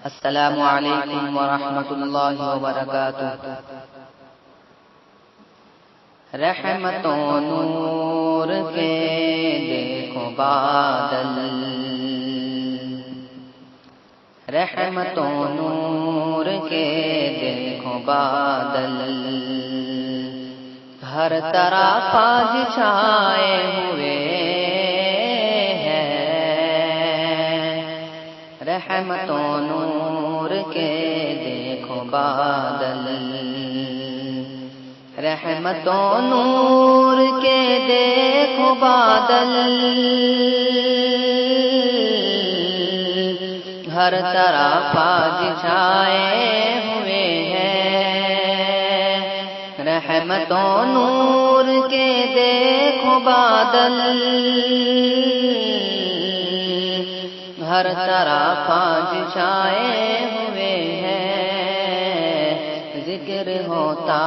السلام علیکم ورحمۃ اللہ وبرکاتہ۔ رحمت و نور کے دیکھو بادل، رحمت و نور کے دیکھو بادل، ہر طرف آج چھائے ہوئے رحمت و نور کے دیکھو بادل، رحمت و نور کے دیکھو بادل، ہر طرف آج چھائے ہوئے ہیں رحمت و نور کے دیکھو بادل، ہر طرف آج چھائے ہوئے ہیں۔ ذکر ہوتا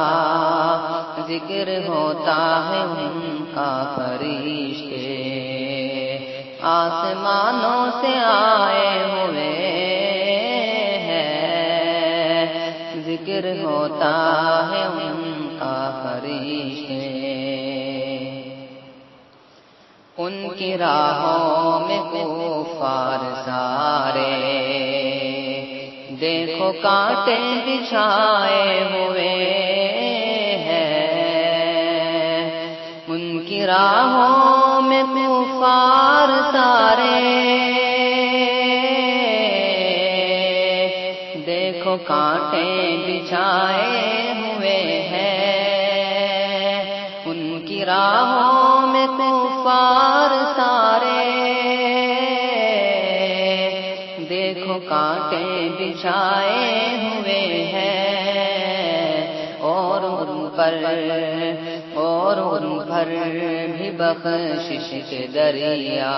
ہے ان کا فرشتے آسمانوں سے آئے ہوئے ہیں، ذکر ہوتا ہے ان کا فرشتے، ان کی راہوں میں کفار سارے دیکھو کانٹے بچھائے ہوئے ہیں، ان کی راہوں میں کفار سارے دیکھو کانٹے بچھائے ہوئے ہیں، ان کی راہوں میں کفار سارے دیکھو کانٹے بچھائے ہوئے ہیں، اور ان پر بھی بخشش کے دریا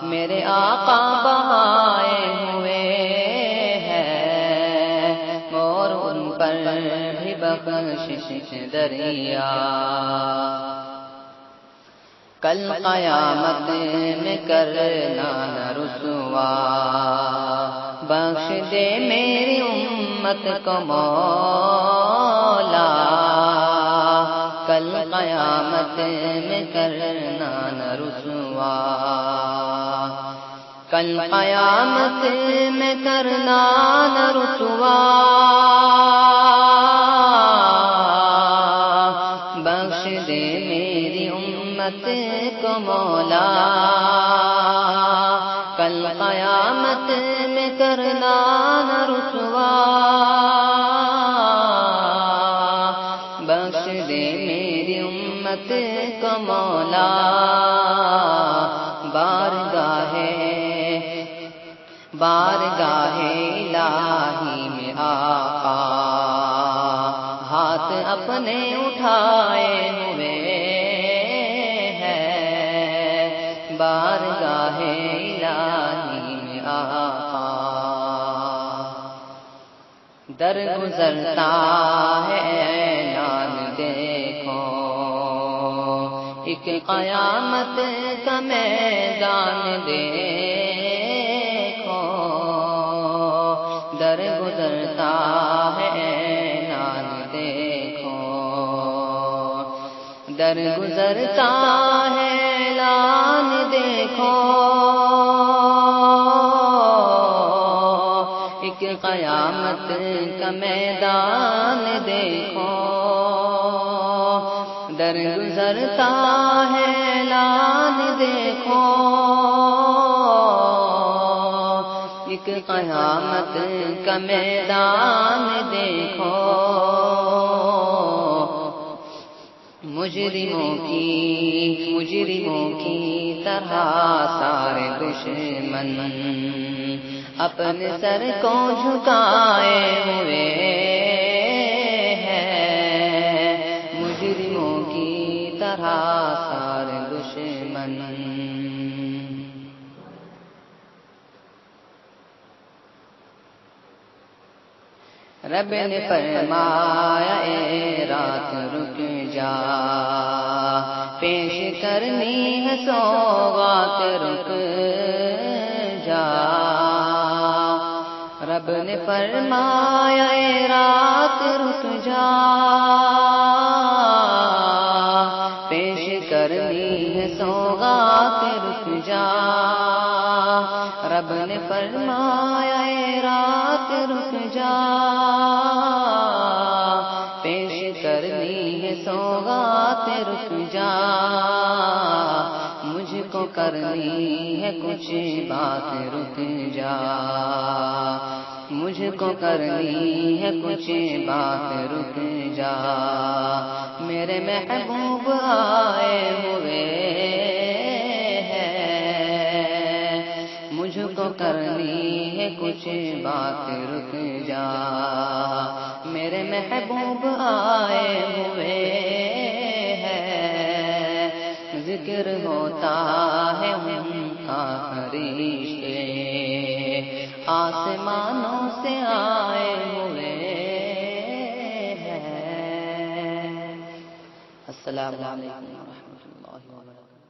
میرے آقا بہائے ہوئے ہیں، اور ان پر بھی بخشش کے دریا کل قیامت میں کرنا نہ رسوا، بخش دے میری امت کو مولا، کل قیامت میں کرنا نہ رسوا، کل قیامت میں کرنا نہ رسوا، بخش دے میری امت کو مولا، کل قیامت میں کرنا نہ رسوا، بخش دے میری امت کو مولا، بارگاہ الہی میں آقا ہاتھ اپنے اٹھائے ہوئے ہیں، بارگاہ الہی میں آقا در گزرتا ہے اعلان دیکھو، ایک قیامت کا میدان دیکھو، در گزرتا ہے اعلان دیکھو، در گزرتا ہے اعلان دیکھو، ایک قیامت کا میدان دیکھو، در گزرتا ہے اعلان دیکھو، ایک قیامت کا میدان دیکھو، مجرموں کی طرح سارے دشمن اپنے سر کو جھکائے ہوئے ہیں، مجرموں کی طرح سارے دشمن رب نے فرمایا اے رات رک جا، پیش کرنی ہے سوغات رک جا، رب نے فرمایا اے رات رک جا، پیش کرنی ہے سوغات رک جا۔ رب نے فرمایا اے رات رک جا، پیش کرنی ہے سوغات رک جا۔ مجھ کو کرنی ہے کچھ بات رک جا، مجھ کو کرنی ہے کچھ بات رک جا۔ میرے محبوب آئے ہوئے ہیں، مجھ کو کرنی ہے کچھ بات رک جا۔ میرے محبوب آئے ہوئے ہیں، ذکر ہوتا ہے ان کا فرشتے آسمانوں سے آئے ہوئے ہیں۔ السلام علیکم ورحمۃ اللہ وبرکاتہ۔